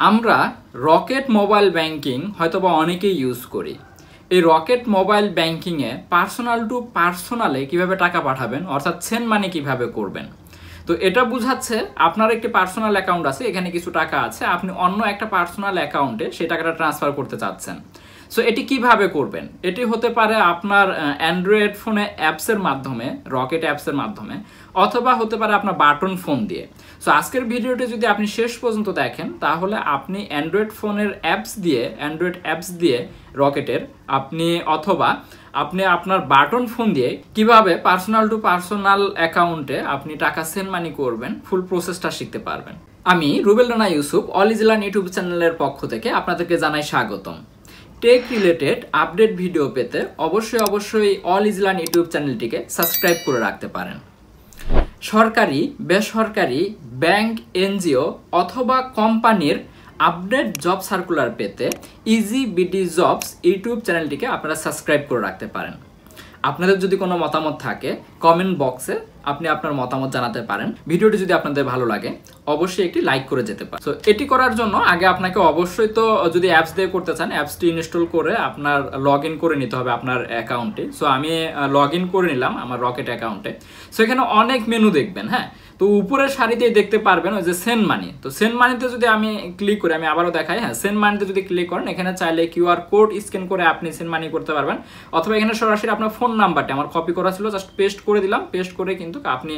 আমরা rocket mobile banking হয়তোবা অনেকেই ইউজ করি। এই রকেট মোবাইল ব্যাংকিংয়ে পার্সোনাল টু পার্সোনালে কিভাবে টাকা পাঠাবেন, অর্থাৎ সেন্ড মানি কিভাবে করবেন। তো এটা বোঝাচ্ছে আপনার একটি পার্সোনাল অ্যাকাউন্ট আছে, এখানে কিছু টাকা আছে, আপনি অন্য একটা পার্সোনাল অ্যাকাউন্টে সেই টাকাটা ট্রান্সফার করতে চাচ্ছেন। সো এটি কিভাবে করবেন? এটি হতে পারে আপনার অ্যান্ড্রয়েড ফোনে অ্যাপসের মাধ্যমে, রকেট অ্যাপসের মাধ্যমে, অথবা হতে পারে আপনার বাটন ফোন দিয়ে। সো আজকের ভিডিওটি যদি আপনি শেষ পর্যন্ত দেখেন তাহলে আপনি অ্যান্ড্রয়েড ফোনের অ্যান্ড্রয়েড অ্যাপস দিয়ে রকেটের অথবা আপনি আপনার বাটন ফোন দিয়ে কিভাবে পার্সোনাল টু পার্সোনাল অ্যাকাউন্টে আপনি টাকা সেন্ড মানি করবেন, ফুল প্রসেসটা শিখতে পারবেন। আমি Rubel Rana Yusuf, all is learn YouTube চ্যানেলের পক্ষ থেকে আপনাদেরকে জানাই স্বাগতম। টেক রিলেটেড আপডেট ভিডিও পেতে অবশ্যই অল ইজ লার্ন ইউটিউব চ্যানেলটিকে সাবস্ক্রাইব করে রাখতে পারেন। সরকারি, বেসরকারি, ব্যাংক, এনজিও অথবা কোম্পানির আপডেট জব সার্কুলার পেতে ইজি বিডি জবস ইউটিউব চ্যানেলটিকে আপনারা সাবস্ক্রাইব করে রাখতে পারেন। আপনাদের যদি কোনো মতামত থাকে কমেন্ট বক্সে আপনি আপনার মতামত জানাতে পারেন। ভিডিওটি যদি আপনাদের ভালো লাগে অবশ্যই একটি লাইক করে যেতে পারেন। সো এটি করার জন্য আগে আপনাকে অবশ্যই তো যদি অ্যাপস দিয়ে করতে চান অ্যাপসটি ইনস্টল করে আপনার লগ ইন করে নিতে হবে আপনার অ্যাকাউন্টে। সো আমি লগ ইন করে নিলাম আমার রকেট অ্যাকাউন্টে। সো এখানে অনেক মেনু দেখবেন, হ্যাঁ। তো উপরের সারিতেই দেখতে পারবেন ওই যে সেন্ড মানি। তো সেন্ড মানিতে যদি আমি ক্লিক করি, আমি আবারও দেখাই, হ্যাঁ, সেন্ড মানিতে যদি ক্লিক করেন এখানে চাইলে কিউআর কোড স্ক্যান করে আপনি সেন্ড মানি করতে পারবেন, অথবা এখানে সরাসরি আপনার ফোন নাম্বারটা আমার কপি করা ছিল, জাস্ট পেস্ট করে দিলাম, পেস্ট করে কিন্তু আপনি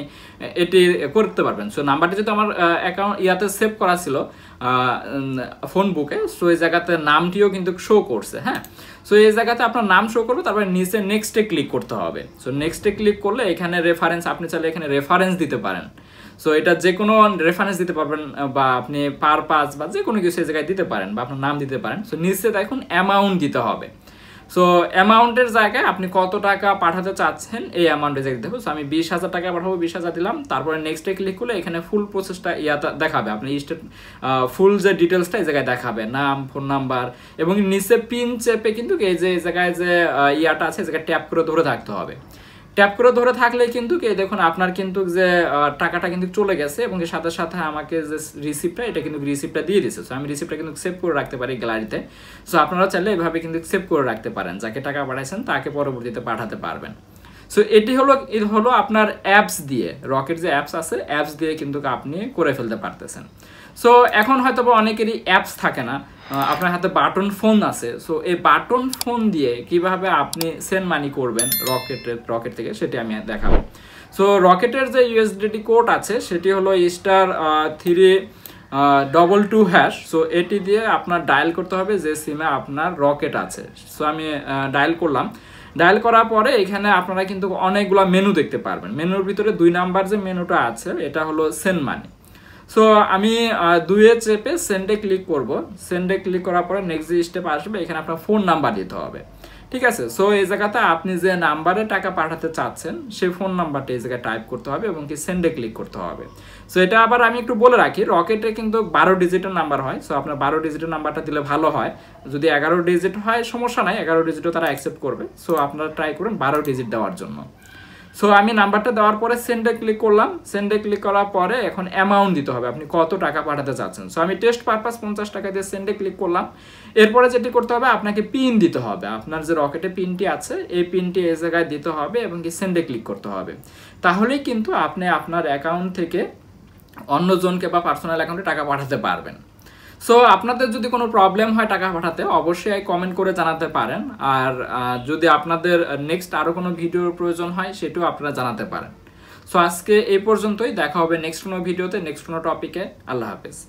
এটি করতে পারবেন। সো নাম্বারটি যেহেতু আমার অ্যাকাউন্ট ইয়াতে সেভ করা ছিল ফোন বুকে, সো এই জায়গাতে নামটিও কিন্তু শো করছে, হ্যাঁ। সো এই জায়গাতে আপনার নাম শো করবে, তারপরে নিচে নেক্সটে ক্লিক করতে হবে। সো নেক্সটে ক্লিক করলে এখানে রেফারেন্স, আপনি চাইলে এখানে রেফারেন্স দিতে পারেন। সো এটা যে কোনো রেফারেন্স দিতে পারবেন, বা আপনি পারপাস বা যে কোনো কিছু এই জায়গায় দিতে পারেন, বা আপনার নাম দিতে পারেন। সো নিচে দেখুন অ্যামাউন্ট দিতে হবে। সো অ্যামাউন্টের জায়গায় আপনি কত টাকা পাঠাতে চাচ্ছেন এই অ্যামাউন্টের জায়গায় দেবো। সো আমি 20,000 টাকা পাঠাবো, 20,000 দিলাম। তারপরে নেক্সটে ক্লিক করলে এখানে ফুল প্রসেসটা দেখাবে, আপনি ফুল যে ডিটেলসটা এই জায়গায় দেখাবে, নাম, ফোন নাম্বার, এবং নিচে পিন চেপে কিন্তু এই যে জায়গায় যে আছে এই জায়গায় ট্যাপ করে ধরে থাকতে হবে। ট্যাপ করে ধরে থাকলে কিন্তু দেখুন আপনার কিন্তু যে টাকাটা কিন্তু চলে গেছে, এবং এর সাথে সাথে আমাকে যে রিসিপ্টটা, এটা কিন্তু রিসিপ্টটা দিয়ে দিচ্ছে। সো আমি রিসিপ্টটা কিন্তু সেভ করে রাখতে পারি গ্যালারিতে। সো আপনারা চাইলে এভাবে কিন্তু সেভ করে রাখতে পারেন, যাকে টাকা পাঠাইছেন তাকে পরবর্তীতে পাঠাতে পারবেন। সো এটি হলো আপনার অ্যাপস দিয়ে, রকেট যে অ্যাপস আছে অ্যাপস দিয়ে কিন্তু আপনি করে ফেলতে পারতেছেন। সো এখন হয়তো অনেকেরই অ্যাপস থাকে না, আপনার হাতে বাটন ফোন আছে। সো এই বাটন ফোন দিয়ে কিভাবে আপনি সেন্ড মানি করবেন রকেট থেকে সেটি আমি দেখাবো। সো রকেটের যে ইউএসডিটি কোড আছে সেটি হলো *322#। সো এটি দিয়ে আপনার ডায়াল করতে হবে যে সিমে আপনার রকেট আছে। সো আমি ডায়াল করলাম। ডায়াল করার পরে এখানে আপনারা কিন্তু অনেকগুলো মেনু দেখতে পারবেন। মেনুর ভিতরে 2 নাম্বার যে মেনুটা আছে এটা হলো সেন্ড মানি। সো আমি 2-এ চেপে সেন্ডে ক্লিক করব। সেন্ডে ক্লিক করার পরে নেক্সট যে স্টেপ আসবে, এখানে আপনার ফোন নাম্বার দিতে হবে, ঠিক আছে। সো এই জায়গাতে আপনি যে নাম্বারে টাকা পাঠাতে চাচ্ছেন সেই ফোন নাম্বারটা এই জায়গায় টাইপ করতে হবে এবং কি সেন্ডে ক্লিক করতে হবে। সো এটা আবার আমি একটু বলে রাখি, রকেটে কিন্তু 12 ডিজিটের নাম্বার হয়। সো আপনার 12 ডিজিটের নাম্বারটা দিলে ভালো হয়। যদি 11 ডিজিট হয় সমস্যা নাই, 11 ডিজিটও তারা অ্যাকসেপ্ট করবে। সো আপনারা ট্রাই করুন 12 ডিজিট দেওয়ার জন্য। সো আমি নাম্বারটা দেওয়ার পরে সেন্ডে ক্লিক করলাম। সেন্ডে ক্লিক করার পরে এখন অ্যামাউন্ট দিতে হবে, আপনি কত টাকা পাঠাতে চাচ্ছেন। সো আমি টেস্ট পারপাস 50 টাকা দিয়ে সেন্ডে ক্লিক করলাম। এরপরে যেটি করতে হবে, আপনাকে পিন দিতে হবে, আপনার যে রকেটে পিনটি আছে এই পিনটি এই জায়গায় দিতে হবে এবং কি সেন্ডে ক্লিক করতে হবে। তাহলেই কিন্তু আপনি আপনার অ্যাকাউন্ট থেকে অন্যজনকে বা পার্সোনাল অ্যাকাউন্টে টাকা পাঠাতে পারবেন। সো আপনাদের যদি কোনো প্রবলেম হয় টাকা পাঠাতে অবশ্যই কমেন্ট করে জানাতে পারেন। আর যদি আপনাদের নেক্সট আরও কোনো ভিডিওর প্রয়োজন হয় সেটাও আপনারা জানাতে পারেন। সো আজকে এই পর্যন্তই, দেখা হবে নেক্সট কোনো ভিডিওতে, নেক্সট কোনো টপিকে। আল্লাহ হাফেজ।